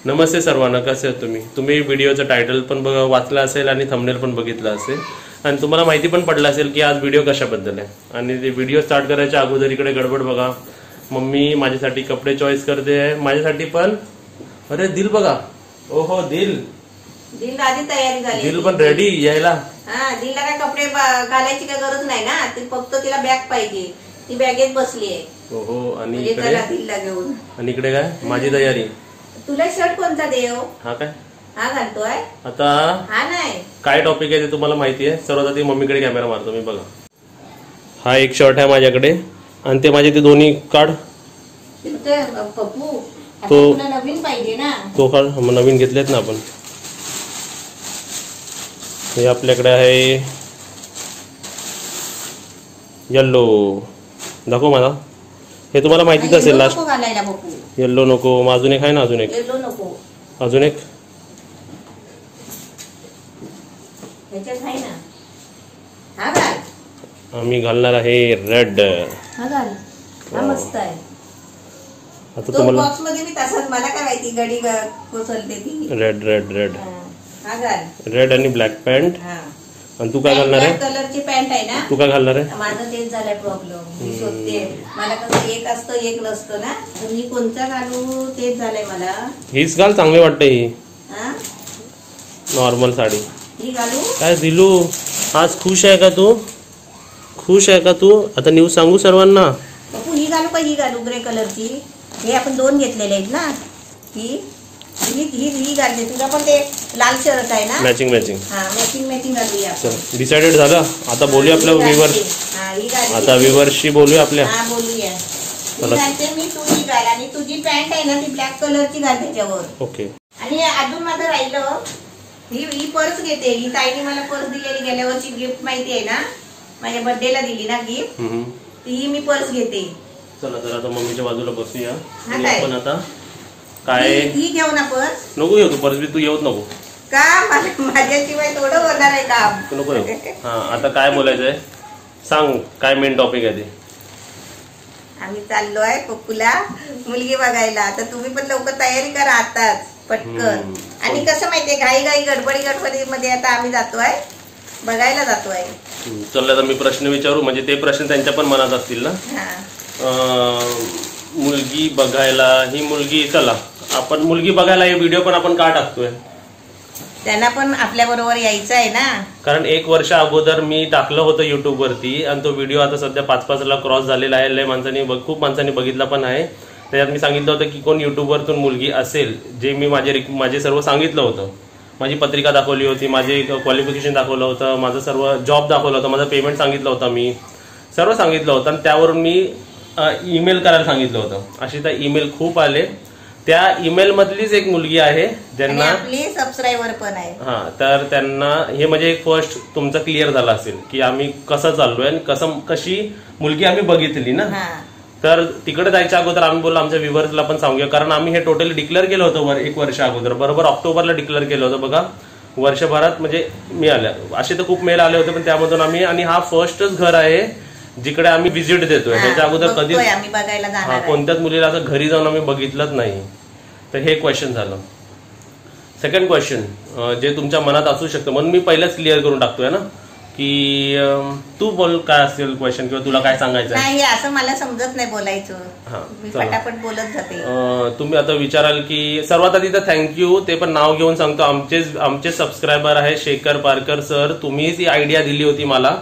नमस्ते सर्वांना, कसे आहात तुम्ही व्हिडिओचं टायटल पण वाचलं असेल आणि थंबनेल पण बघितलं असेल आणि तुम्हाला माहिती पण पडलं असेल की आज व्हिडिओ कशाबद्दल आहे। आणि ते व्हिडिओ स्टार्ट करायच्या अगोदर इकडे गडबड बघा, मम्मी माझ्यासाठी कपडे चॉईस करते आहे, माझ्यासाठी पण अरे दिल बघा, ओहो दिल आधी तयारी झाली, दिल पण रेडी यायला। दिलला काय कपडे घालायची काय गरज नाही ना, ती फक्त तिला बॅग पाहिजे, ती बॅगेत बसली आहे। ओहो आणि दिलला घेऊन आणि इकडे काय माझी तयारी। तुला शर्ट कोणता देव? हा काय हा घालतोय आता, हा नाही काय टॉपिक आहे ते तुम्हाला माहिती आहे। सर्वात आधी मम्मीकडे कॅमेरा मारतो मी, बघा हा एक शर्ट आहे माझ्याकडे आणि ते माझे ते दोन्ही काढ, पप्पू तो नवीन पाहिजे ना, तो काढ, नवीन घेतलेत ना आपण। हे आपल्याकडे आहे येल्लो, दाखव मला, हे तुम्हाला माहितीच असेल लास्ट। येल्लो नको, अजून एक आहे ना, अजून एक, येल्लो नको, अजून एक ह्याच्यात आहे ना, हा घाल, आम्ही घालणार आहे रेड, हा घाल, हा मस्त आहे। आता तुम्हाला बॉक्स मध्ये मी तसंच, मला काय माहिती गडी कोसळते ती, रेड रेड रेड, हा घाल, रेड आणि ब्लॅक पॅन्ट। आणि तू काय घालणार आहे? कलरची पॅन्ट आहे ना, तू काय घालणार आहे? माझं तेच झालंय प्रॉब्लेम, मी शोधते, मला कसं एक असतं एक नसतं ना, मी कोणता घालू तेच झालंय मला। हीच घाल, चांगली वाटते ही नॉर्मल साडी, ही घालू काय दिलू? आज खुश आहे का तू? खुश आहे का तू? आता न्यूज सांगू सर्वांना, पप्पू ही घालू का ही घालू? ग्रे कलरची, हे आपण दोन घेतलेले आहेत ना, ही ही ही ही घालते, तुझा पण ते लाल शर्ट आहे ना, मॅचिंग मॅचिंग, हा मॅचिंग घालूया। डिसाइडेड झालं, आता बोलूया आपल्या व्ह्यूअर्स, आता व्ह्यूअर्सशी बोलूया आपल्या, हा बोलूया। ही घालते मी, तू ही घाल, आणि तुझी पॅन्ट आहे ना ती ब्लॅक कलरची घाल त्याच्यावर, ओके। आणि अजून माझं राहिलं, ही पर्स घेते, ही ताईने मला पर्स दिलेली गेल्या वर्षी गिफ्ट, माहिती आहे ना, माझ्या बर्थडेला दिली ना गिफ्ट, ती मी पर्स घेते। चला तर आता मम्मीच्या बाजूला बसूया आणि आपण आता काय, ही घेऊ ना पर्स? नको येऊ तू पर्स बी, तू येऊच नको का, माझ्याशिवाय थोडं होणार आहे काम, नको येऊ। हा आता काय बोलायचंय सांग, काय मेन टॉपिक आहे ते? आम्ही चाललोय पप्पूला मुलगी बघायला, आता तुम्ही पण लवकर तयारी करा आताच पटकन। आणि कसं माहितीये, घाई गडबडी मध्ये आता आम्ही जातोय बघायला जातोय। चल आता मी प्रश्न विचारू, म्हणजे ते प्रश्न त्यांच्या पण मनात असतील ना। मुलगी बघायला, ही मुलगी, चला आपण मुलगी बघायला हे व्हिडिओ पण आपण का टाकतोय? त्यांना पण आपल्या बरोबर यायचं आहे ना, कारण 1 वर्ष अगोदर मी टाकलं होतं युट्यूब वरती आणि तो व्हिडिओ आता सध्या 5,000 ला क्रॉस झालेला आहे, लय माणसांनी, खूप माणसांनी बघितला पण आहे। त्याच्यात मी सांगितलं होतं की कोण युट्यूब वरतून मुलगी असेल, जे मी माझे सर्व सांगितलं होतं, माझी पत्रिका दाखवली होती, माझे क्वालिफिकेशन दाखवलं होतं, माझं सर्व जॉब दाखवलं होतं, माझं पेमेंट सांगितलं होतं, मी सर्व सांगितलं होतं, आणि त्यावरून मी ईमेल करायला सांगितलं होतं। अशी तर ईमेल खूप आले, त्या ईमेल मधलीच एक मुलगी आहे ज्यांना आपली सबस्क्रायबर पण आहे, हा, तर त्यांना हे म्हणजे एक फर्स्ट तुमचं क्लिअर झालं असेल की आम्ही कसं चाललोय आणि कशी मुलगी आम्ही बघितली ना। तर तिकडे जायच्या अगोदर आम्ही बोललो आमच्या व्ह्यूअर्सला पण सांगूया, कारण आम्ही हे टोटली डिक्लेअर केलं होतं 1 वर्ष अगोदर, बरोबर ऑक्टोबरला डिक्लेअर केलं होतं बघा, वर्षभरात म्हणजे मी आल्या असे तर खूप मेल आले होते, पण त्यामधून आम्ही, आणि हा फर्स्टच घर आहे जिकडे आम्ही व्हिजिट देतोय, त्याच्या अगोदर कधी कोणत्याच मुलीला असं घरी जाऊन आम्ही बघितलंच नाही। तर हे क्वेश्चन झालं। सेकंड क्वेश्चन जे तुमच्या मनात असू शकतं, म्हणून मी पहिलेच क्लिअर करून टाकतोय ना, की तू बोल काय असेल क्वेश्चन, किंवा तुला काय सांगायचं नाही, असं मला समजत नाही बोलायचं, मी फटाफट बोलत जाते। तुम्ही आता विचाराल की, सर्वात आधी तर थँक्यू, ते पण नाव घेऊन सांगतो, आमचे सबस्क्रायबर आहे शेखर पारकर सर, तुम्हीच ही आयडिया दिली होती मला।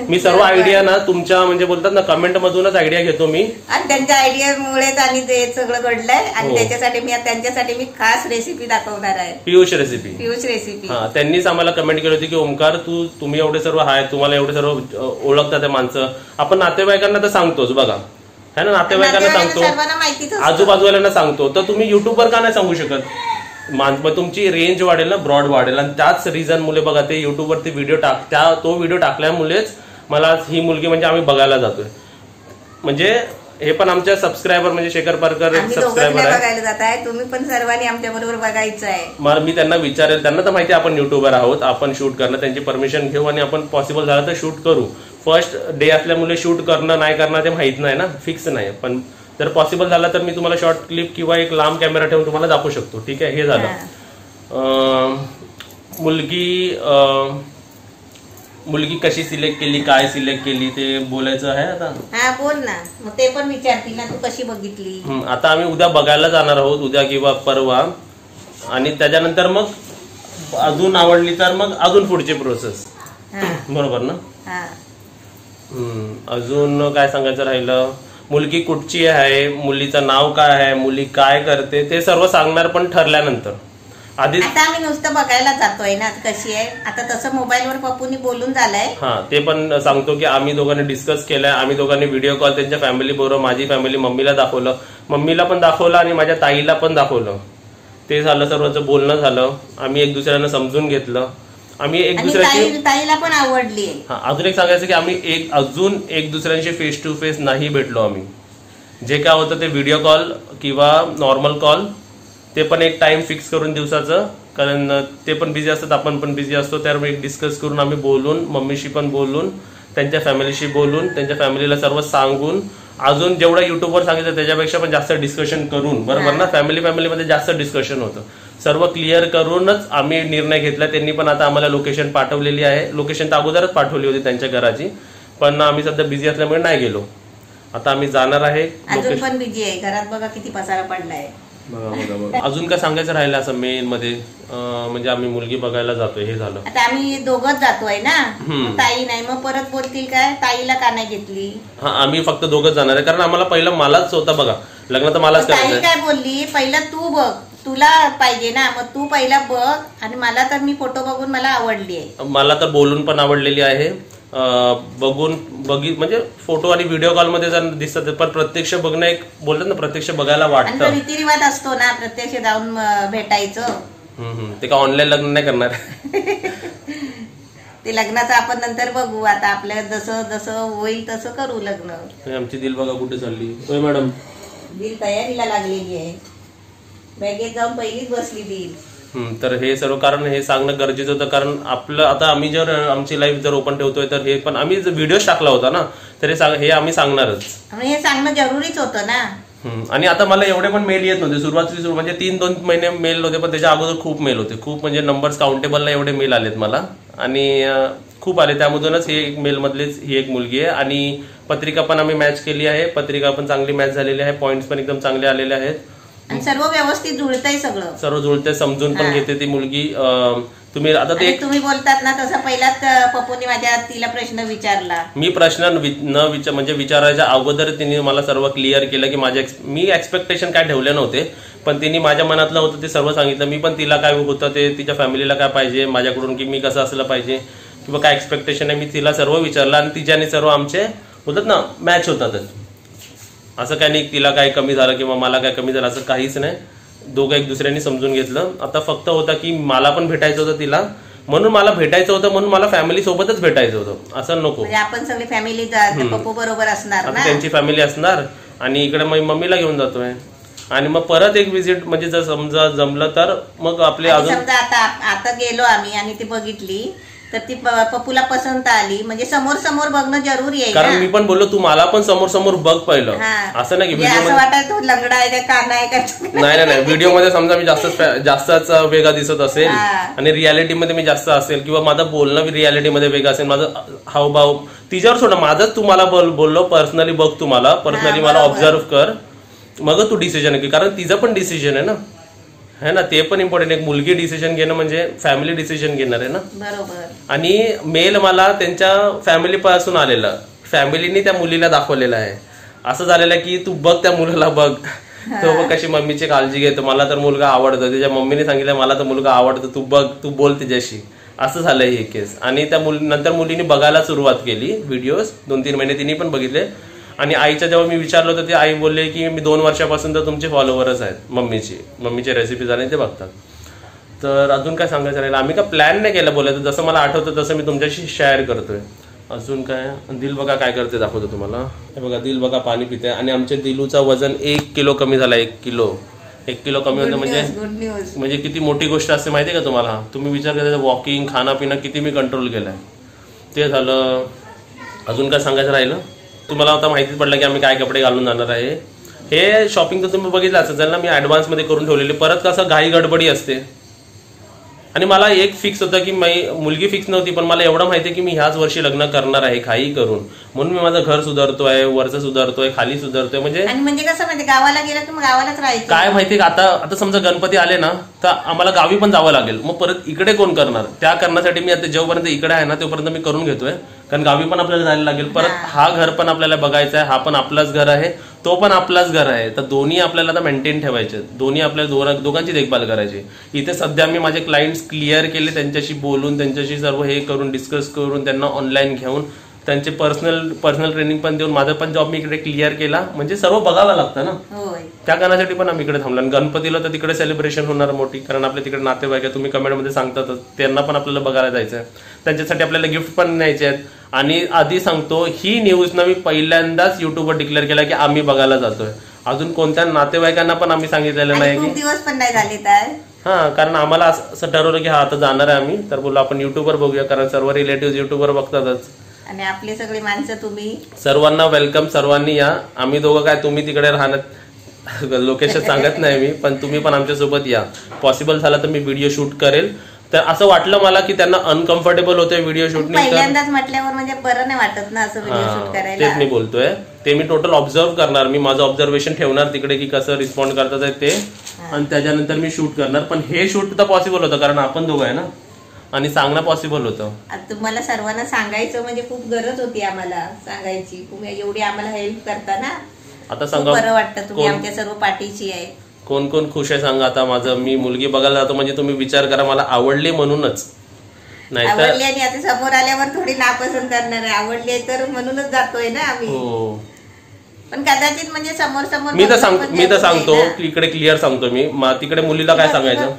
मी सर्व आयडिया ना तुमच्या, म्हणजे बोलतात ना, कमेंट मधूनच आयडिया घेतो मी, आणि त्यांच्या आयडियामुळेच आणि ते सगळं घडलंय, आणि त्यांच्यासाठी मी खास रेसिपी दाखवणार आहे, पीयूष रेसिपी। हा, त्यांनीच आम्हाला कमेंट केली होती की ओमकार तुम्ही एवढे सर्व आहे, तुम्हाला एवढे सर्व ओळखतात ते माणसं, आपण नातेवाईकांना तर सांगतोच बघा, है ना, नातेवाईकांना सांगतो, आजूबाजूवाल्यांना सांगतो, तर तुम्ही युट्यूबवर का नाही सांगू शकत? तुमची रेंज वाढेल ना, ब्रॉड वाढेल, आणि त्याच रिझन मुळे बघा ते युट्यूबवरती व्हिडिओ तो व्हिडिओ टाकल्यामुळेच मला ही मुलगी म्हणजे आम्ही बघायला जातोय, म्हणजे हे पण आमच्या सबस्क्रायबर, म्हणजे शेखर पारकर सबस्क्रायबर आहे, तुम्ही पण सर्वांनी आमच्या बरोबर बघायचं आहे। मग मी त्यांना विचारेल, त्यांना तर माहिती आपण युट्यूबर आहोत, आपण शूट करणं, त्यांची परमिशन घेऊ आणि आपण पॉसिबल झालं तर शूट करू। फर्स्ट डे असल्यामुळे शूट करणं नाही करणं ते माहित नाही ना, फिक्स नाही, पण जर पॉसिबल झाला तर मी तुम्हाला शॉर्ट क्लिप किंवा एक लांब कॅमेरा ठेवून तुम्हाला दाखवू शकतो. ठीक आहे, हे झालं. मुलगी कशी सिलेक्ट केली, काय सिलेक्ट केली ते बोलायचं आहे आता. हा बोल ना, मग ते पण विचारतील ना तू कशी बघितली. आता आम्ही उद्या बघायला जाणार आहोत, उद्या किंवा परवा, आणि त्याच्यानंतर मग अजून आवडली तर मग अजून पुढची प्रोसेस. बरोबर ना. अजून काय सांगायचं राहिलं, मुलगी कुठची आहे, मुलीचं नाव काय आहे, मुली काय करते ते सर्व सांगणार पण ठरल्यानंतर. आधी आता आम्ही नुसतं बघायला जातोय ना कशी आहे. आता तसं मोबाईलवर पप्पूनी बोलून झालंय. हा, ते पण सांगतो की आम्ही दोघांनी डिस्कस केलंय. आम्ही दोघांनी व्हिडिओ कॉल त्यांच्या फॅमिली बरोबर, माझी फॅमिली मम्मीला दाखवलं, मम्मीला पण दाखवलं आणि माझ्या ताईला पण दाखवलं. ते झालं, सर्वांचं बोलणं झालं, आम्ही एक दुसऱ्यांना समजून घेतलं, आम्ही एक दुसऱ्याची, ताईला पण आवडली. हा, अजून एक सांगायचं की आम्ही अजून एक दुसऱ्यांशी फेस टू फेस नाही भेटलो. आम्ही जे काय होतं ते व्हिडिओ कॉल किंवा नॉर्मल कॉल, ते पण एक टाइम फिक्स करून दिवसाचं, कारण ते पण बिझी असतात, आपण पण बिझी असतो, त्यावर एक डिस्कस करून आम्ही बोलून, मम्मीशी पण बोलून, त्यांच्या फॅमिलीशी बोलून, त्यांच्या फॅमिलीला सर्व सांगून, अजून जेवढं युट्यूबवर सांगितलं त्याच्यापेक्षा पण जास्त डिस्कशन करून, बरोबर ना, फॅमिलीमध्ये जास्त डिस्कशन होतं, सर्व क्लिअर करूनच आम्ही निर्णय घेतला. त्यांनी पण आता आम्हाला लोकेशन पाठवलेली आहे. लोकेशन तर अगोदरच पाठवली होती त्यांच्या घराची, पण आम्ही सध्या बिझी असल्यामुळे नाही गेलो. आता आम्ही जाणार आहे. अजून पण बिझी आहे, घरात बघा किती पसारा पडलाय. अजून काय सांगायचं राहिलं असं मेन मध्ये, म्हणजे आम्ही मुलगी बघायला जातोय, हे झालं. आता आम्ही दोघंच जातोय ना, ताई नाही, मग परत बोलतील काय ताईला का नाही घेतली. हा, आम्ही फक्त दोघंच जाणार आहे, कारण आम्हाला पहिलं मलाच होता बघा, लग्न तर मलाच करायचं. ताई काय बोलली, पहिलं तू बघ, तुला पाहिजे ना, मग तू पहिला बघ, आणि मला तर मी फोटो बघून मला आवडली आहे. मला तर बोलून पण आवडलेली आहे, बघून म्हणजे फोटो आणि व्हिडिओ कॉल मध्ये जर दिसत, पण प्रत्यक्ष बघणं एक बोलतात ना, प्रत्यक्ष बघायला वाटतं. रीतिरिवाज असतो ना प्रत्यक्ष जाऊन भेटायचं. ते का ऑनलाईन लग्न नाही करणार. ते लग्नाचं आपण नंतर बघू, आता आपल्या जसं जसं होईल तसं करू लग्न. आमची दिल बघा कुठे चालली. होय मॅडम, दिल तयारीला लागलेली आहे, बॅगेत जाऊन पहिलीच बसली दिल. तर हे सर्व कारण हे सांगणं गरजेचं होतं, कारण आपलं आता आम्ही जर आमची लाईफ जर ओपन ठेवतोय तर हे पण आम्ही व्हिडिओ टाकला होता ना, तर हे आम्ही सांगणारच, हे सांगणं जरुरीच होतं ना. आणि आता मला एवढे पण मेल येत नव्हते सुरुवातीला, म्हणजे 3-2 महिने मेल होते, पण त्याच्या अगोदर खूप मेल होते, खूप म्हणजे नंबर्स काउंटेबल एवढे मेल आलेत मला, आणि खूप आले. त्यामधूनच हे एक मेल मधलीच ही एक मुलगी आहे, आणि पत्रिका पण आम्ही मॅच केली आहे, पत्रिका पण चांगली मॅच झालेली आहे, पॉइंट्स पण एकदम चांगले आलेले आहेत, सर्व व्यवस्थित जुळतंय, सगळं सर्व जुळतंय, समजून पण घेते ती मुलगी. तुम्ही आता ते तुम्ही बोलतात ना तसं पहिलाच पप्पूनी माझ्या तिला प्रश्न विचारला. मी प्रश्न म्हणजे विचारायच्या अगोदर तिने मला सर्व क्लिअर केलं की मी एक्सपेक्टेशन काय ठेवले नव्हते, पण तिने माझ्या मनातलं होतं ते सर्व सांगितलं. मी पण तिला काय होतं ते, तिच्या फॅमिलीला काय पाहिजे माझ्याकडून, की मी कसं असलं पाहिजे किंवा काय एक्सपेक्टेशन आहे, मी तिला सर्व विचारलं, आणि तिच्याने सर्व आमचे होतात ना मॅच होतातच. असं काय नाही तिला काय कमी झालं किंवा मला काय कमी झालं, असं काहीच नाही. दोघं एक दुसऱ्यांनी समजून घेतलं. आता फक्त होतं की मला पण भेटायचं होतं तिला, म्हणून मला भेटायचं होतं, म्हणून मला फॅमिली सोबतच भेटायचं होतं, असं नको. आपण सगळी फॅमिली पप्पू बरोबर असणार ना, त्यांची फॅमिली असणार, आणि इकडे मग मम्मीला घेऊन जातोय, आणि मग परत एक विजिट, म्हणजे जर समजा जमलं तर मग आपले अजून समजा आता गेलो आम्ही आणि ती बघितली तर ती पप्पूला पसंत आली, म्हणजे समोर समोर बघणं जरुरी आहे. कारण मी पण बोललो तू मला पण समोर समोर बघ पहिलं, असं नाही की व्हिडिओ वाटत लंगडा आहे का काना आहे का. नाही, व्हिडिओ मध्ये समजा मी जास्तच वेगळा दिसत असेल आणि रियालिटी मध्ये मी जास्त असेल, किंवा माझं बोलणं रियालिटी मध्ये वेगळं असेल, माझं हावभाव तिच्यावर सोडा, माझंच तुम्हाला बोललो पर्सनली बघ, तुम्हाला पर्सनली मला ऑब्झर्व कर, मग तू डिसिजन घे, कारण तिचं पण डिसिजन आहे ना, है ना, ते पण इम्पॉर्टंट. एक मुलगी डिसिजन घेणं म्हणजे फॅमिली डिसिजन घेणार आहे ना, बरोबर. आणि मेल मला त्यांच्या फॅमिली पासून आलेलं, फॅमिलीने त्या मुलीला दाखवलेलं आहे, असं झालेलं की तू बघ त्या मुलाला बघ, तो बघ कशी मम्मीची काळजी घेतो, मला तर मुलगा आवडतो, त्याच्या मम्मीने सांगितलं मला तर मुलगा आवडतो, तू बघ, तू बोल तिच्याशी, असं झालंय हे केस. आणि त्या नंतर मुलीने बघायला सुरुवात केली व्हिडिओज, 2-3 महिने तिने पण बघितले, आणि आईच्या जेव्हा मी विचारलं होतं ते आई बोलले की मी 2 वर्षापासून तर तुमचे फॉलोअरच आहेत, मम्मीचे रेसिपी झाले ते बघतात. तर अजून काय सांगायचं राहिलं, आम्ही काय प्लॅन नाही केला बोलायचं, जसं मला आठवतं तसं मी तुमच्याशी शेअर करतोय. अजून काय, दिल बघा काय करते दाखवतो तुम्हाला. हे बघा दिल बघा पाणी पिते, आणि आमच्या दिलूचा वजन 1 किलो कमी झाला. 1 किलो कमी होतं म्हणजे किती मोठी गोष्ट असते माहितीये का तुम्हाला. तुम्ही विचार करा, वॉकिंग, खाणं पिणं किती मी कंट्रोल केलंय, ते झालं. अजून काय सांगायचं राहिलं, तुम्हाला आता माहितीच पडलं की आम्ही काय कपडे घालून जाणार आहे. हे शॉपिंग तर तुम्ही बघितलं असेल ना, मी ऍडव्हान्स मध्ये करून ठेवलेली. परत कसं घाई गडबडी असते आणि मला एक फिक्स होतं की मुलगी फिक्स नव्हती, पण मला एवढं माहितीये की मी ह्याच वर्षी लग्न करणार आहे काही करून, म्हणून मी माझं घर सुधारतोय, वरचं सुधारतोय, खाली सुधारतोय. म्हणजे कसं माहिती गावाला गेलं की मग गावालाच राहायचं. काय माहितीये का, आता समजा गणपती आले ना तर आम्हाला गावी पण जावं लागेल, मग परत इकडे कोण करणार. त्या करण्यासाठी मी आता जेव्हापर्यंत इकडे आहे ना तोपर्यंत मी करून घेतोय, कारण गावी पण आपल्याला जायला लागेल. परत हा घर पण आपल्याला बघायचा आहे, हा पण आपलाच घर आहे, तो पण आपलाच घर आहे. तर दोन्ही आपल्याला आता मेंटेन ठेवायचे, दोन्ही आपल्याला दोघांची देखभाल करायची. इथे सध्या मी माझे क्लायंट्स क्लिअर केले, त्यांच्याशी बोलून, त्यांच्याशी सर्व हे करून डिस्कस करून, त्यांना ऑनलाईन घेऊन, त्यांचे पर्सनल ट्रेनिंग पण देऊन, माझा पण जॉब मी इकडे क्लिअर केला. म्हणजे सर्व बघावं लागतं ना, त्या कारणासाठी पण आम्ही इकडे थांबलो. गणपतीला तर तिकडे सेलिब्रेशन होणार मोठी, कारण आपल्या तिकडे नातेवाईक आहे, तुम्ही कमेंटमध्ये सांगतात, त्यांना पण आपल्याला बघायला जायचं आहे, त्यांच्यासाठी आपल्याला गिफ्ट पण न्यायचे आहेत. आणि आधी सांगतो, ही न्यूज ना मी पहिल्यांदाच युट्यूबवर डिक्लेअर केला की आम्ही बघायला जातोय. अजून कोणत्या नातेवाईकांना पण आम्ही सांगितलेलं नाही की दिवस पण नाही झाले तर. हा, कारण आम्हाला असं ठरवलं की हा आता जाणार आहे आम्ही, तर बोललो आपण युट्यूबवर बघूया, कारण सर्व रिलेटिव्ह युट्यूबवर बघतातच. आणि आपले सगळे माणसं तुम्ही सर्वांना वेलकम, सर्वांनी या. आम्ही दोघं काय, तुम्ही तिकडे राहणार, लोकेशन सांगत नाही मी, पण तुम्ही पण आमच्या सोबत या. पॉसिबल झालं तर मी व्हिडिओ शूट करेल. तर असं वाटलं मला की त्यांना अनकम्फर्टेबल होतंय व्हिडिओ शूट पहिल्यांदाच म्हटल्यावर, म्हणजे बरं नाही वाटत ना असं व्हिडिओ शूट करायला. तेच मी बोलतोय, ते मी टोटल ऑब्झर्व करणार, मी माझं ऑब्झर्वेशन ठेवणार तिकडे की कसं रिस्पॉन्ड करतात ते, आणि त्याच्यानंतर मी शूट करणार. पण हे शूट तर पॉसिबल होतं कारण आपण दोघं आहे ना, आणि सांगणं पॉसिबल होतं. तुम्हाला सर्वांना सांगायचं म्हणजे खूप गरज होती आम्हाला सांगायची. तुम्ही एवढी आम्हाला हेल्प करता ना, आता सांगा, बरं वाटतं. तुम्ही आमच्या सर्व पाठीशी आहे. कोण कोण खुश आहे सांगा. आता माझं मी मुलगी बघायला जातो म्हणजे तुम्ही विचार करा, मला आवडली म्हणूनच, नाही आवडली आणि आता समोर आल्यावर थोडी नापसंत करणार आहे. आवडली तर म्हणूनच जातोय ना आम्ही. पण कदाचित म्हणजे समोर मी तर सांगतो इकडे क्लिअर सांगतो मी, तिकडे मुलीला काय सांगायचं.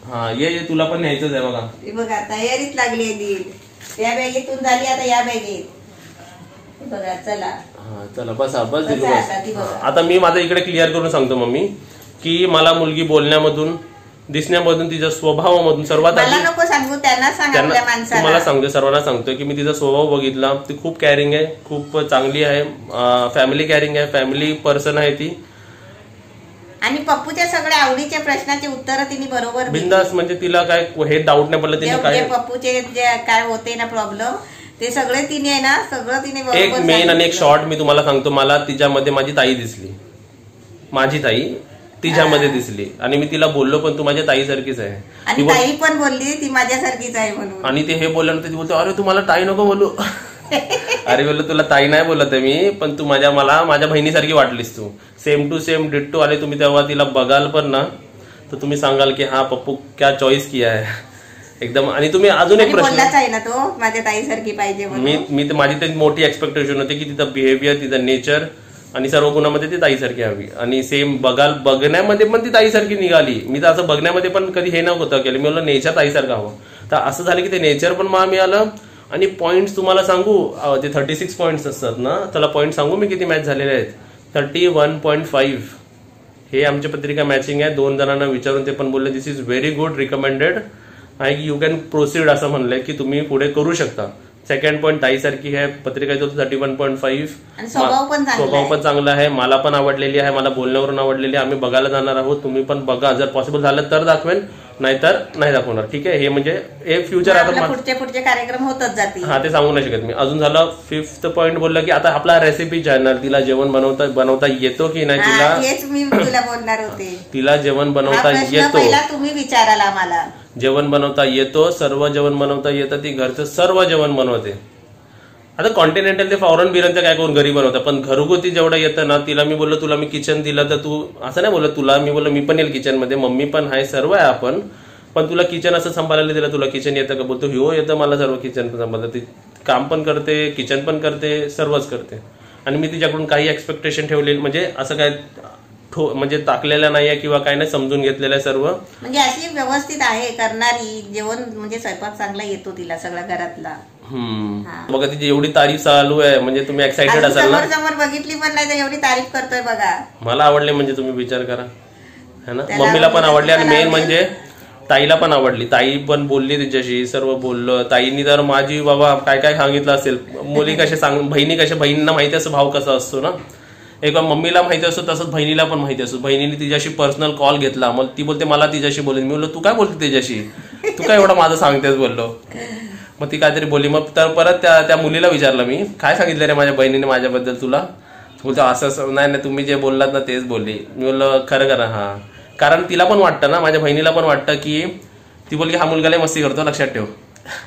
हा, ये तुला पण न्यायचंच आहे बघा. बघा तयारीच लागली आहे, या बॅगेतून झाली, आता या बॅगेत बघा. चला चला बस आता मी माझं इकडे क्लिअर करून सांगतो मम्मी, की मला मुलगी बोलण्यामधून, दिसण्यामधून, तिच्या स्वभावामधून, सर्वात आधी नको सांगू, त्यांना तुम्हाला सांगतो, सर्वांना सांगतोय की मी तिचा स्वभाव बघितला. ती खूप कॅरिंग आहे, खूप चांगली आहे, फॅमिली कॅरिंग आहे, फॅमिली पर्सन आहे ती. आणि पप्पूच्या सगळ्या आवडीच्या प्रश्नाचे उत्तर तिने बरोबर बिंदास, म्हणजे तिला काय हे डाऊट नाही पडलं तिने काय पप्पूचे जे काय होते ना प्रॉब्लेम, ते सगळे तिने आहे ना, सगळं तिने बरोबर. एक मेन आणि एक शॉर्ट मी तुम्हाला सांगतो, मला तिच्यामध्ये माझी ताई दिसली, माझी ताई तिच्यामध्ये दिसली, आणि मी तिला बोललो पण तू माझ्या ताईसारखीच आहे, आणि ताई पण बोलली ती माझ्यासारखीच आहे म्हणून. आणि ते हे बोलल्यानंतर ती बोलतो, अरे तू मला ताई नको बोलू. अरे बोललो तुला ताई नाही बोलत आहे मी, पण तू मला माझ्या बहिणीसारखी वाटलीस, तू सेम टू सेम डिट्टो आले. तुम्ही तेव्हा तिला बघाल पण ना तर तुम्ही सांगाल की हा पप्पू क्या चॉईस किया है एकदम. आणि तुम्ही अजून एक प्रश्न आहे ना, तो माझ्या ताईसारखी पाहिजे. मी माझी ते मोठी एक्सपेक्टेशन होती की तिचं बिहेवियर, तिचं नेचर आणि सर्व गुणामध्ये ती ताईसारखी हवी, आणि सेम बघण्यामध्ये पण ती ताईसारखी निघाली. मी तर असं बघण्यामध्ये पण कधी हे नव्हतं केलं, मी बोललो नेचर ताईसारखं हवं. तर असं झालं की ते नेचर पण मला मिळालं. आणि पॉइंट्स तुम्हाला सांगू, ते 36 पॉइंट्स असतात ना, त्याला पॉइंट सांगू मी किती मॅच झालेले आहेत. 31.5 हे आमची पत्रिका मॅचिंग आहे. 2 जणांना विचारून ते पण बोलले दिस इज व्हेरी गुड, रिकमेंडेड आहे की यू कॅन प्रोसीड, असं म्हणलंय की तुम्ही पुढे करू शकता. सेकंड पॉइंट ताईसारखी आहे, पत्रिका 31.5. स्वभाव पण चांगला आहे, मला पण आवडलेली आहे, मला बोलण्यावरून आवडलेली आहे. आम्ही बघायला जाणार आहोत, तुम्ही पण बघा, जर पॉसिबल झालं तर दाखवेन, नाहीतर नाही दाखवणार. ठीक आहे, हे म्हणजे एक फ्युचर आता पुढचे कार्यक्रम होतच जातील. हा, ते सांगू नाही शकत मी. अजून झालं 5th पॉइंट बोललं की आता आपला रेसिपी चॅनल, तिला जेवण बनवता येतो की नाही, तुला बोलणार होते. तिला जेवण बनवता येतो, तुम्ही विचाराल आम्हाला. जेवण बनवता येतो, सर्व जेवण बनवता येतं, ती घरचं सर्व जेवण बनवते. आता कॉन्टिनेंटल ते फॉरेन बिरनचं काय करून घरी बनवतं, पण घरगुती जेवढं येतं ना, तिला मी बोललो तुला मी किचन दिलं तर तू असं नाही बोलत, तुला मी बोललो मी पण येईल किचन मध्ये, मम्मी पण आहे, सर्व आहे आपण, पण तुला किचन असं सांभाळायला दिलं, तुला किचन येतं का, बोलतो हो येतं मला सर्व किचन पण सांभाळतं. ती काम पण करते, किचन पण करते, सर्वच करते. आणि मी तिच्याकडून काही एक्सपेक्टेशन ठेवलेली म्हणजे असं काय म्हणजे टाकलेलं नाहीये किंवा काय नाही, समजून घेतलेलं आहे सर्व. म्हणजे अशी व्यवस्थित आहे करणारी, जेवण म्हणजे स्वयंपाक चांगला येतो तिला सगळ्या घरातला. बघा तिची एवढी तारीफ चालू आहे, म्हणजे तुम्ही एक्साइटेड असाल ना. समोर बघितली पण नाही तर एवढी तारीफ करतोय बघा. मला आवडले म्हणजे तुम्ही विचार करा, है ना. मम्मीला पण आवडली आणि मेन म्हणजे ताईला पण आवडली. ताई पण बोलली तिच्याशी, सर्व बोललो. ताईनी तर माझी बाबा काय काय सांगितलं असेल, मुली कशा बहिणी कशा, बहिणींना माहिती असं भाव कसा असतो ना, एक मम्मीला माहिती असतो तसंच बहिणीला पण माहिती असतो. बहिणीने तिच्याशी पर्सनल कॉल घेतला, मग ती बोलते मला तिच्याशी बोलेन. मी बोललो तू काय बोलते तिच्याशी, तू काय एवढं माझं सांगतेस बोललो. मग ती काहीतरी बोलली. मग तर परत त्या मुलीला विचारलं मी, काय सांगितलं रे माझ्या बहिणीने माझ्याबद्दल तुला. बोलतो असं नाही तुम्ही जे बोललात ना तेच बोलली. मी बोललो खरं खरं हा. कारण तिला पण वाटतं ना, माझ्या बहिणीला पण वाटतं की ती बोलली हा मुलगा लय मस्ती करतो लक्षात ठेव.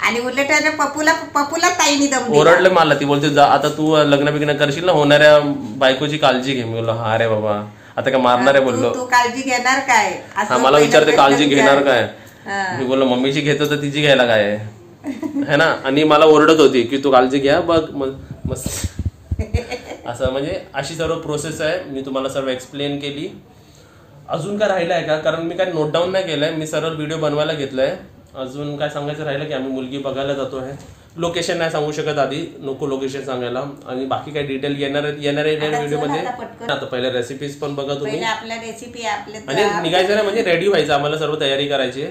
आणि उलट पप्पूला ताईनी दम ओरडलं मला. ती बोलते आता तू लग्न बिग्न करशील ना, होणाऱ्या बायकोची काळजी घे. मी बोललो हा रे बाबा आता काय मारणार आहे बोललो. तू काळजी घेणार काय, हा मला विचारते काळजी घेणार काय. मी बोललो मम्मीची घेतो तर तिची घ्यायला काय है ना. आणि मला ओरडत होती की तू काळजी घ्या बघ मस्त असं. म्हणजे अशी सर्व प्रोसेस आहे. मी तुम्हाला सर्व एक्सप्लेन केली. अजून काय राहिलं आहे का, कारण मी काय नोट डाऊन नाही केलंय, मी सरळ व्हिडिओ बनवायला घेतलाय. अजून काय सांगायचं राहिलं की आम्ही मुलगी बघायला जातो आहे. लोकेशन नाही सांगू शकत आधी, नको लोकेशन सांगायला. आणि बाकी काय डिटेल येणाऱ्या व्हिडिओमध्ये. आता पहिले रेसिपीज पण बघा तुम्ही, आणि निघायचं नाही म्हणजे रेडी व्हायचं, आम्हाला सर्व तयारी करायची.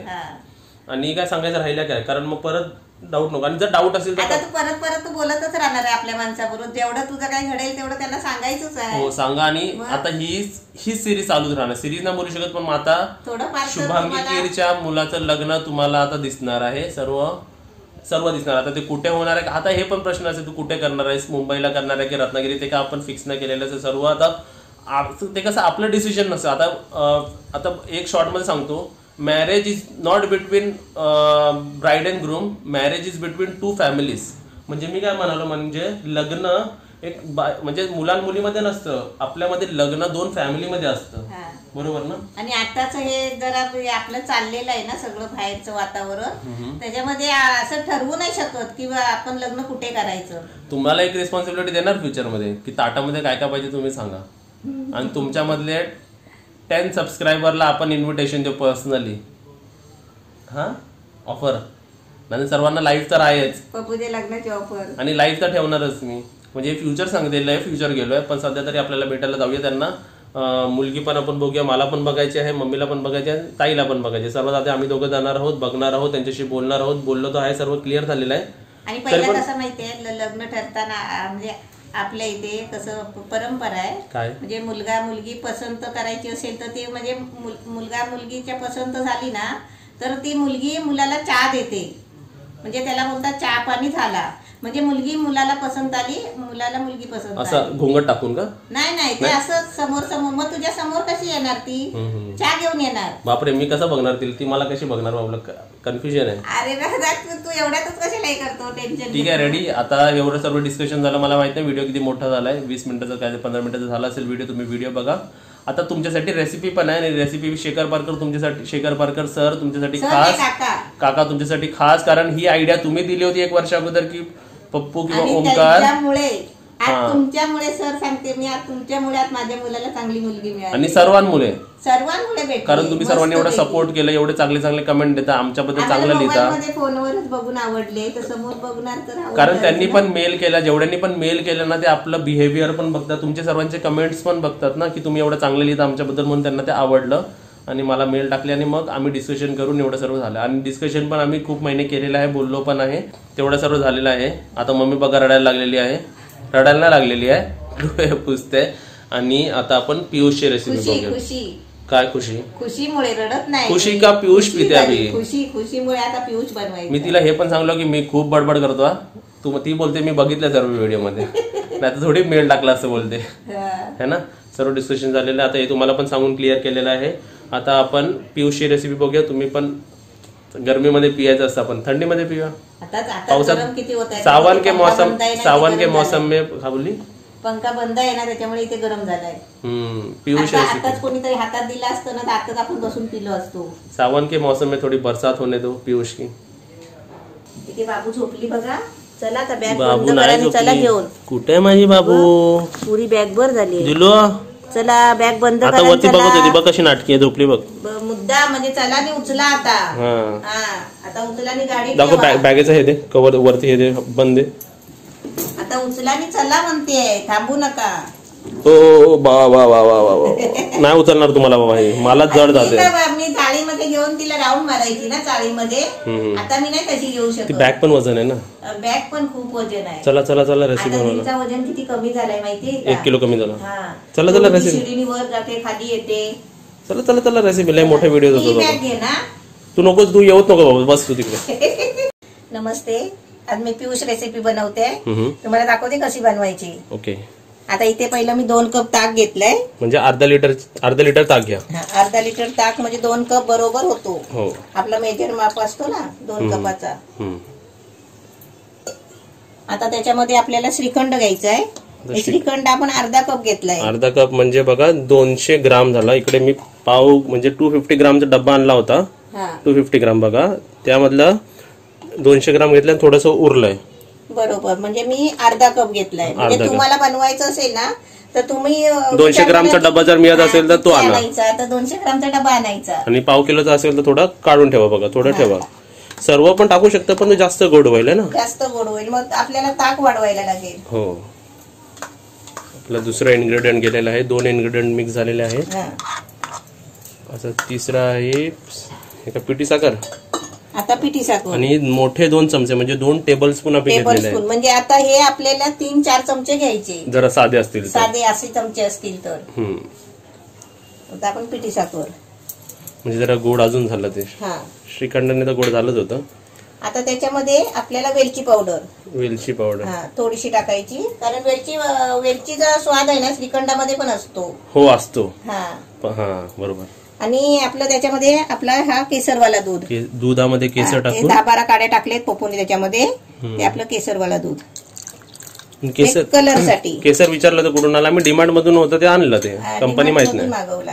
आणि काय सांगायचं राहिलं काय, कारण मग परत डाऊट नको. आणि जर डाऊट असेल तर तू परत तू बोलतच राहणार आहे आपल्या माणसाबरोबर. जेवढं तुझं काय घडेल तेवढं त्यांना सांगायचंच आहे. हो सांगा. आणि आता ही सिरीज चालूच राहणार. सिरीज नाही बोलू शकत, पण आता शुभांगी केरच्या मुलाचं लग्न तुम्हाला आता दिसणार आहे. सर्व दिसणार. आता ते कुठे होणार आहे, आता हे पण प्रश्न असेल तू कुठे करणार आहेस, मुंबईला करणार आहे की रत्नागिरी, ते का आपण फिक्स नाही केलेलं सर्व. आता ते कसं आपलं डिसिजन नसतं. आता एक शॉर्ट मध्ये सांगतो, marriage is not between bride and groom, marriage is between two families. म्हणजे मी काय म्हणालो, म्हणजे लग्न एक म्हणजे मुलांमुलीमध्ये नसतं, आपल्यामध्ये लग्न दोन फॅमिलीमध्ये असतं. बरोबर ना. आणि आताच हे जरा आपलं चाललेलं आहे ना सगळं बाहेरचं वातावरण, त्याच्यामध्ये असं ठरवू नाही शकत की आपण लग्न कुठे करायचं. तुम्हाला एक रिस्पॉन्सिबिलिटी देणार फ्युचरमध्ये की ताटामध्ये काय काय पाहिजे तुम्ही सांगा. आणि तुमच्यामधले 10 सबस्क्रायबरला आपण इन्व्हिटेशन देऊ पर्सनली. हा ऑफर. आणि सर्वांना लाईव्ह तर आहेच, पप्पूच्या लग्नाची ऑफर. आणि लाईव्ह तर ठेवणारच मी. म्हणजे फ्युचर सांगितलेलं आहे, फ्युचर गेलोय. पण सध्या तरी आपल्याला भेटायला जाऊया त्यांना. मुलगी पण आपण बघूया, मला पण बघायची आहे, मम्मीला पण बघायची आहे, ताईला पण बघायची. सर्वात आधी आम्ही दोघं जाणार आहोत, बघणार आहोत, त्यांच्याशी बोलणार आहोत. बोललो तर आहे, सर्व क्लिअर झालेलं आहे. आणि पहिला कसं माहितीये, लग्न ठरताना म्हणजे आपल्या इथे कसं परंपरा आहे काय, म्हणजे मुलगा मुलगी पसंत करायची असेल तर ते म्हणजे मुलगा मुलगीच्या पसंत झाली ना तर ती मुलगी मुलाला चहा देते. म्हणजे त्याला बोलतात चहा पाणी झाला. म्हणजे मुलगी मुलाला पसंत आली, मुलाला मुलगी पसंत आली. असं घोंगट टाकून का? नाही ते असं समोर. मग तुझ्या समोर कशी येणार ती, चहा घेऊन येणार. बापरे, मी कसं बघणार ती मला कशी बघणार बाबा, कन्फ्युजन आहे. अरे तू एवढ्यातच कशाला करतो टेन्शन. ठीक आहे रेडी. आता एवढं सर्व डिस्कशन झालं. मला माहित नाही व्हिडिओ किती मोठा झालाय, 20 मिनिटाचा काय 15 मिनिटाचा झाला असेल व्हिडिओ. तुम्ही व्हिडिओ बघा. आता तुमच्यासाठी रेसिपी पण आहे, आणि रेसिपी शेखर पारकर तुमच्यासाठी, शेखर पारकर सर तुमच्यासाठी खास, काका तुमच्यासाठी खास. कारण ही आयडिया तुम्ही दिली होती 1 वर्ष अगोदर की पप्पू किंवा ओंकार, तुमच्यामुळे सर सांगते मी, आज तुमच्यामुळे आज माझ्या मुलाला चांगली मुलगी मिळाली. आणि सर्वांमुळे कारण तुम्ही सर्वांनी एवढं सपोर्ट केलं, एवढे चांगले चांगले कमेंट देता, आमच्याबद्दल चांगलं लिहिता. फोनवरच बघून आवडले तर समोर बघणार तर, कारण त्यांनी पण मेल केला, जेवढ्यांनी पण मेल केलं ना ते आपलं बिहेवियर पण बघतात, तुमचे सर्वांचे कमेंट्स पण बघतात ना की तुम्ही एवढं चांगलं लिहिता आमच्याबद्दल, म्हणून त्यांना ते आवडलं आणि मला मेल टाकले. आणि मग आम्ही डिस्कशन करून एवढं सर्व झालं. आणि डिस्कशन पण आम्ही खूप महिने केलेलं आहे, बोललो पण आहे, तेवढं सर्व झालेलं आहे. आता मम्मी बघा रडायला लागलेली आहे, रडायला नाही लागलेली आहे, डोळे पुसते. आणि आता आपण पियुषची रेसिपी बघूया. काय खुशी? खुशीमुळे रडत नाही, खुशी का पियुष पिते अभि. खुशीमुळे आता पियुष बनवायचं. मी तिला हे पण सांगलो की मी खूप बडबड करतो. ती बोलते मी बघितलं सर्व व्हिडिओ मध्ये, नाही तर थोडी मेल टाकला असं बोलते है ना. सर्व डिस्कशन झालेलं आहे. आता हे तुम्हाला पण सांगून क्लिअर केलेलं आहे. आता आपण पियुषची रेसिपी बघूया. तुम्ही पण गरमीमध्ये पियायचं असतं, आपण थंडीमध्ये पिऊया. पावसात सावन के मौसम में का बोलली, पंखा बंद आहे ना त्याच्यामुळे इथे गरम झालाय. पियुष आताच कोणीतरी हातात दिला असतं ना तर आताच आपण बसून पिलो असतो. सावन के मौसम में थोडी बरसात होने दो पियुष की. इथे बाबू झोपली बघा. चला आता बॅग बाबू नाही, चला घेऊन. कुठे माझी बाबू, पुरी बॅग भर झाली. दिलो चला बॅग बंद आता वरती बघत होती बघ कशी नाटकी आहे, झोपली बघ. मुद्दा म्हणजे चला आणि उचला आता. आता उचला आणि गाडी दाखव, बॅगेचं हे दे कवर वरती, हे दे बंद दे. आता उचला आणि चला म्हणते, थांबू नका. ओ बाबा नाही उचलणार तुम्हाला बाबा, हे मला जड जाते. मी चाळीमध्ये घेऊन तिला राऊंड मारायची ना चाळीमध्ये. आता मी नाही तशी घेऊ शकत. बॅग पण वजन आहे ना, बॅग पण खूप वजन आहे. चला चला चला रेसिपी बनवूया. वजन किती कमी झालंय माहितीये का? 1 किलो कमी झालं. चला चला रेसिपी. शिडीनी वर जाते खाली येते. चला चला चला रेसिपी. लय मोठे व्हिडिओ होतो. बॅग घे ना तू नकोस, तू येऊच नको बाबा, बस तू तिकडे. नमस्ते, आज मी पियुष रेसिपी बनवते. तुम्हाला दाखवते कशी बनवायची. ओके. आता इथे पहिलं मी 2 कप ताक घेतलंय. म्हणजे अर्धा लिटर ताक घ्या. अर्धा लिटर ताक म्हणजे 2 कप बरोबर होतो. हो. आपला मेजर माप असतो ना 2 कपाचा. आता त्याच्यामध्ये आपल्याला श्रीखंड घ्यायचा आहे. श्रीखंड आपण अर्धा कप घेतलाय. अर्धा कप म्हणजे बघा 200 ग्राम झाला. इकडे मी पाव म्हणजे 250 ग्रामचा डब्बा आणला होता. 250 ग्राम बघा, त्यामधलं 200 ग्राम घेतलं, थोडस उरलंय. बरोबर, म्हणजे मी अर्धा कप घेतलाय. म्हणजे तुम्हाला बनवायचं असेल ना तर तुम्ही 200 ग्रामचा डब्बा जर मिळत असेल तर तो आणायचा. तर 200 ग्रामचा डब्बा आणायचा. आणि पाव किलोचा असेल तर थोडा काढून ठेवा बघा, थोडं ठेवा. सर्व पण टाकू शकता, पण जास्त गोड होईल ना. जास्त गोड होईल, मग आपल्याला ताक वाढवायला लागेल. हो. आपला दुसरा इन्ग्रेडियंट गेलेला आहे. 2 इन्ग्रेडियंट मिक्स झालेले आहेत. असं तिसरा आहे पिठी साखर. आता पिठी साखर आणि मोठे 2 चमचे म्हणजे 2 टेबल स्पून आपण घेतलेले आहेत. म्हणजे आता हे आपल्याला 3-4 चमचे घ्यायचे. जरा साधे असतील, साधे असे चमचे असतील तर. आता आपण पिठी साखर म्हणजे जरा गोड अजून झालं ते. श्रीखंडाने तर गोड झालंच होतं. आता त्याच्यामध्ये आपल्याला वेलची पावडर थोडीशी टाकायची, कारण वेलचीचा स्वाद आहे ना श्रीखंडामध्ये पण असतो. हो असतो. बरोबर. आणि आपलं त्याच्यामध्ये आपला हा केसरवाला दूध. दुधामध्ये केसर टाकून 10-12 काड्या टाकलेत पप्पूने त्याच्यामध्ये. ते आपलं केसरवाला दूध. केसर कलर साठी. केसर विचारलं तर कुठून आला? मी डिमांड मधून होतं ते आणलं, ते कंपनी माहित नाही. मागवला.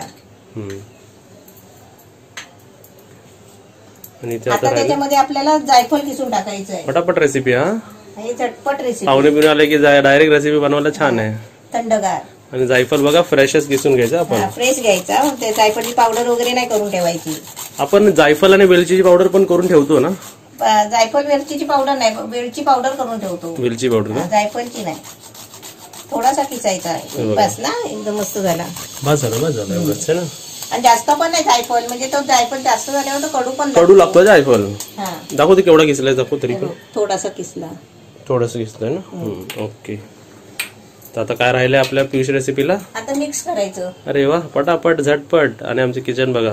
आणि आता त्याच्यामध्ये आपल्याला जायफळ किसून टाकायचं आहे. पटापट रेसिपी. हे झटपट रेसिपी. पाहुणे पिऊन आले की डायरेक्ट रेसिपी बनवायला छान आहे. थंडगार. आणि जायफळ बघा फ्रेशच किसून घ्यायचा आपण. फ्रेश घ्यायचा. ते जायफळची पावडर वगैरे नाही करून ठेवायची. आपण जायफळ आणि वेलचीची पावडर पण करून ठेवतो ना. जायफळ वेलचीची पावडर नाही, वेलची पावडर करून ठेवतो. वेलची पावडर, जायफळची नाही. थोडासा किसायचा आहे बस ना. एकदम मस्त झाला. बस झालं एवढंच आहे ना. आणि जास्त पण नाही जायफळ, म्हणजे तो जायफळ जास्त झाल्यावर तो कडू लागतो जायफळ. दाखवते केवढा किसलाय, दाखव तरी पण. थोडासा किसलाय ना. ओके. तर आता काय राहिलंय आपल्या पियुष रेसिपीला? आता मिक्स करायचं. अरे वा, पटापट झटपट. आणि आमचे किचन बघा.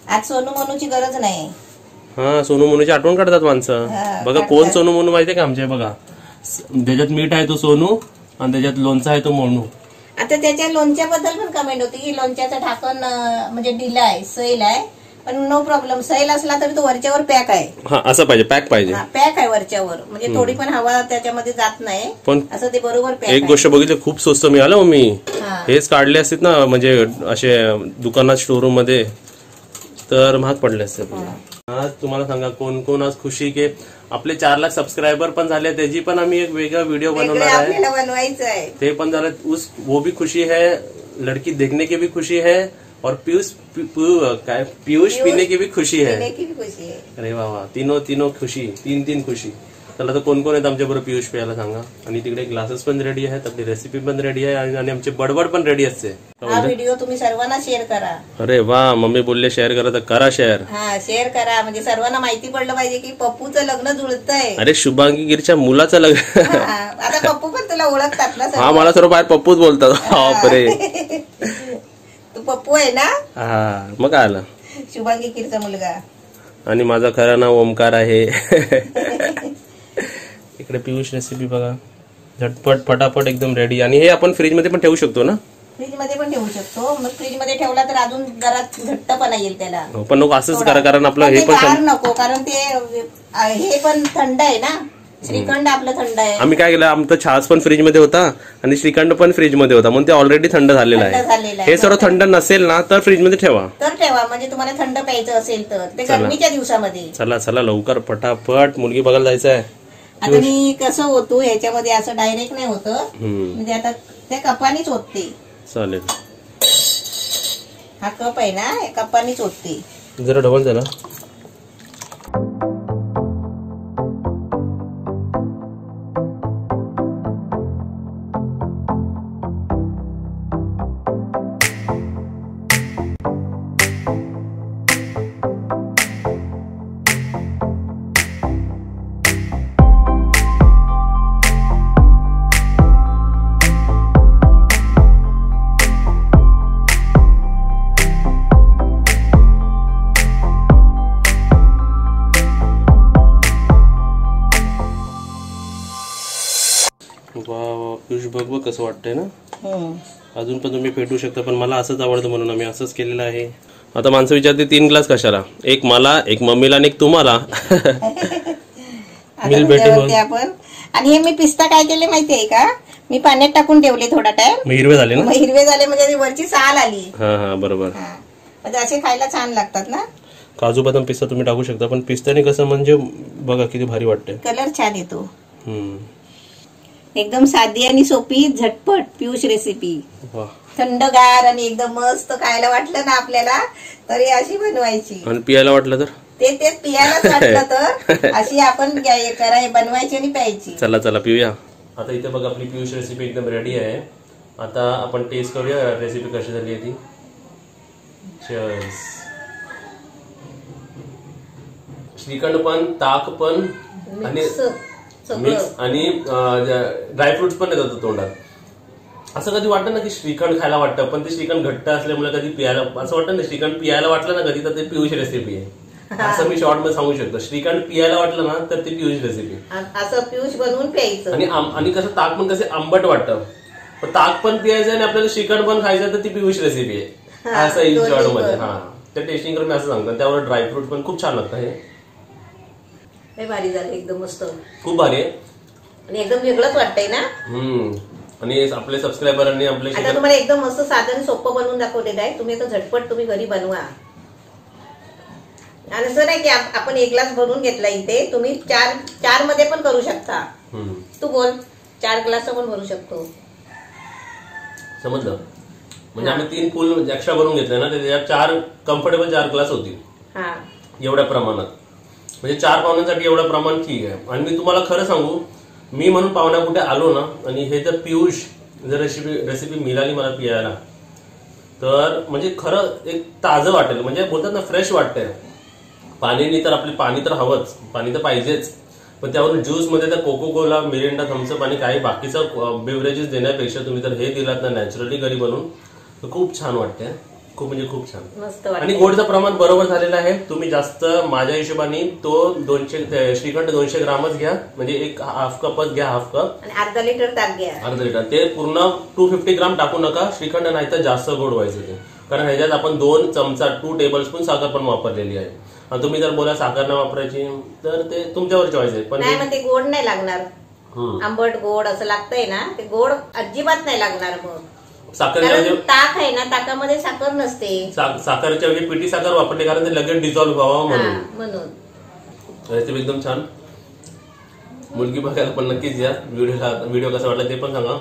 आज सोनू मनूची गरज नाही. सोनू मनूची आठवण काढतात माणसं. बघा कोण सोनू मनू माहितीये का आमचे? बघा ज्याच्यात मीठ आहे तो सोनू, आणि त्याच्यात लोणचा आहे तो मनू. आता त्याच्या लोणच्याबद्दल पण कमेंट होती की लोणच्याचं ढाकण म्हणजे ढिला आहे, सैल आहे. पण नो प्रॉब्लेम, सैल असला तरी तो वरच्यावर पॅक आहे. असं पाहिजे, पॅक पाहिजे. पॅक आहे वरच्यावर, म्हणजे थोडी पण हवा त्याच्यामध्ये जात नाही. पण असं ते बरोबर पॅक. एक गोष्ट बघितली, खूप स्वस्त मिळालं हो. मी हेच काढले असतील ना, म्हणजे असे दुकानात शोरूम मध्ये तर महाग पडले असते. आज तुम्हाला सांगा कोण कोण आज खुशी की आपले 4 लाख सबस्क्रायबर पण झाले, त्याची पण आम्ही एक वेगळा व्हिडिओ बनवणार आहे. ते पण झालं. वो भी खुशी है, लड़की देखने की भी खुशी है, और पीयूष पीने की भी खुशी है. अरे वा, तीनों खुशी, 3 खुशी. चला तर कोण कोण आहेत आमच्या बरोबर पियुष प्यायला सांगा. आणि तिकडे ग्लासेस पण रेडी आहेत, आपली रेसिपी पण रेडी आहे, आणि आमची बडबड पण रेडी असते. हा व्हिडिओ तुम्ही सर्वांना शेअर करा. अरे वा, मम्मी बोलले शेअर करा तर करा शेअर. शेअर करा, म्हणजे सर्वांना माहिती पडलं पाहिजे की पप्पूचं लग्न जुळतंय. अरे शुभांगी गिरच्या मुलाचं लग्न. आता पप्पू पण तुला ओळखतात ना? मला सर्व बाहेर पप्पूच बोलतात. बापरे, तू पप्पू आहे ना? मग काय आलं. शुभांगी गिरचा मुलगा. आणि माझं खरं नाव ओमकार आहे. इकडे पियुष रेसिपी बघा, झटपट फटाफट एकदम रेडी. आणि हे आपण फ्रीज मध्ये पण ठेवू शकतो ना? फ्रीज मध्ये पण ठेवू शकतो. मग फ्रीज मध्ये ठेवला तर अजून जरा घट्टपणा येईल त्याला. पण नको असंच करा, कारण आपलं हे पण नको, कारण ते हे पण थंड आहे ना. श्रीखंड आपलं थंड आहे. आम्ही काय केलं, आमचा छास पण फ्रीज मध्ये होता आणि श्रीखंड पण फ्रीज मध्ये होता, म्हणून ते ऑलरेडी थंड झालेलं आहे. हे सर्व थंड नसेल ना तर फ्रीज मध्ये ठेवा. म्हणजे तुम्हाला थंड प्यायचं असेल तर ते गरमीच्या दिवसामध्ये. चला लवकर फटाफट, मुलगी बघायला जायचं आहे. आता मी कसं होतो ह्याच्यामध्ये, असं डायरेक्ट नाही होत, म्हणजे आता त्या कपानीच होते. चालेल. हा कप आहे ना, कपानीच होते. जरा डबल झाला. बघ बघ कसं वाटतंय ना. अजून पण तुम्ही फेटू शकता, पण मला असंच आवडतं म्हणून आम्ही असंच केलेलं आहे. आता माणसं विचारते 3 ग्लास कशाला, एक मला, एक मम्मीला आणि एक तुम्हाला. मिल भेटते आपण. आणि हे मी पिस्ता काय केले माहितीये का, मी पाण्यात टाकून ठेवले थोडा टाइम. हिरवे झाले ना. हिरवे झाले म्हणजे वरची साल आली. हा बरोबर. म्हणजे असे खायला छान लागतात ना. काजू बदाम पिस्ता तुम्ही टाकू शकता, पण पिस्त्याने कसं म्हणजे बघा किती भारी वाटतंय. कलर छान येतो. एकदम साधी आणि सोपी झटपट पियुष रेसिपी. थंडगार आणि एकदम मस्त खायला वाटलं ना आपल्याला तरी अशी बनवायची. आणि पियाला वाटलं तर ते पियालाच वाटलं तर अशी आपण बनवायची आणि प्यायची. चला चला पिऊया. आता इथे बघा आपली पियुष रेसिपी एकदम रेडी आहे. आता आपण टेस्ट करूया रेसिपी कशी झाली आहे ती. चीयर्स. श्रीखंड पण, ताक पण आणि मिक्स आणि ड्रायफ्रुट्स पण येतात तोंडात. असं कधी वाटतं ना की श्रीखंड खायला वाटतं, पण ते श्रीखंड घट्ट असल्यामुळे कधी पियाला असं वाटतं ना, श्रीखंड पियाला वाटलं ना कधी तर ते पियुष रेसिपी आहे. असं मी शॉर्ट मध्ये सांगू शकतो. श्रीखंड पियाला वाटलं ना तर ती पियुष रेसिपी. असं पियुष बनवून प्यायचं. आणि कसं ताक पण कसं आंबट वाटतं, पण ताक पण पियायचं आणि आपल्याला श्रीखंड पण खायचं तर ती पियुष रेसिपी आहे. असं इन शॉर्ट मध्ये. ते टेस्टिंग करून असं सांगतात. त्यावर ड्रायफ्रुट पण खूप छान लागतं. हे भारी झालं, एकदम मस्त, खूप भारी आहे आणि एकदम वेगळंच वाटतंय ना. आणि आपले सबस्क्रायबरांनी आपले आता तुम्हाला एकदम मस्त साधं सोपं बनवून दाखवलेलं आहे. तुम्ही आता झटपट तुम्ही घरी बनवा. आणि असं नाही की आपण 1 ग्लास भरून घेतला, इथे तुम्ही 4 मध्ये पण करू शकता. तू बोल, 4 ग्लास पण भरू शकतो. समजलं. म्हणजे आम्ही 3 फुल एक्स्ट्रा भरून घेतले ना, त्याच्यात 4 कम्फर्टेबल 4 ग्लास होतील एवढ्या प्रमाणात. म्हणजे 4 पाहुण्यांसाठी एवढं प्रमाण ठीक आहे. आणि मी तुम्हाला खरं सांगू, मी म्हणून पाहुण्या कुठे आलो ना आणि हे जर पियुष जर रेसिपी मिळाली मला पियायला तर म्हणजे खरं एक ताजं वाटेल. म्हणजे बोलतात ना फ्रेश वाटतंय. पाणी तर आपले पाणी तर हवंच, पाणी तर पाहिजेच, पण त्यावरून ज्यूस मध्ये तर कोको कोला, मिरिंडा, थम्सअप आणि काही बाकीचं बेवरेजेस देण्यापेक्षा तुम्ही जर हे दिलात ना नॅचरली घरी बनवून तर खूप छान वाटतंय. खूप म्हणजे खूप छान. आणि गोडचं प्रमाण बरोबर झालेलं आहे. तुम्ही जास्त माझ्या हिशोबाने तो 200 श्रीखंड 200 ग्रामच घ्या. म्हणजे एक हाफ कपच घ्या, हाफ कप. आणि अर्धा लिटर ताक घ्या. अर्धा लिटर. ते पूर्ण 250 ग्राम टाकू नका श्रीखंड, नाही तर जास्त गोड व्हायचं ते. कारण ह्याच्यात आपण 2 चमचा 2 टेबलस्पून साखर पण वापरलेली आहे. आणि तुम्ही जर बोला साखर नाही वापरायची तर ते तुमच्यावर चॉईस आहे. पण नाही, ते गोड नाही लागणार. आंबट गोड असं लागतंय ना, ते गोड अजिबात नाही लागणार. मग साखर ताक आहे ना, ताकामध्ये साखर नसते. साखरच्या ऐवजी पिठी साखर वापरली कारण ते लगेच डिझॉल्व्ह व्हावं म्हणून. रेसिपी एकदम छान. मुलगी बघायला पण नक्कीच या. व्हिडिओ कसा वाटला ते पण सांगा.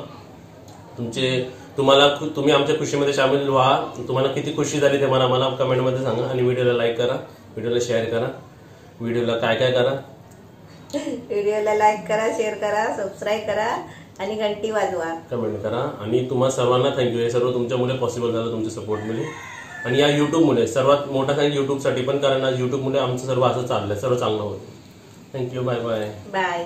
तुम्ही आमच्या खुशीमध्ये सामील व्हा. तुम्हाला किती खुशी झाली ते मला कमेंटमध्ये सांगा. आणि व्हिडिओला लाईक करा, व्हिडिओला शेअर करा, व्हिडिओला काय करा, व्हिडिओला लाईक करा, शेअर करा, सबस्क्राईब करा आणि घंटी वाजवा, कमेंट करा. आणि तुम्हा सर्वांना थँक्यू. हे सर्व तुमच्यामुळे पॉसिबल झालं, तुमच्या सपोर्टमुळे. आणि या युट्यूबमुळे सर्वात मोठा थँक्यू युट्यूबसाठी पण, कारण आज युट्यूबमुळे आमचं सर्व असं चाललंय, सर्व चांगलं होतं. थँक्यू. Bye bye. बाय.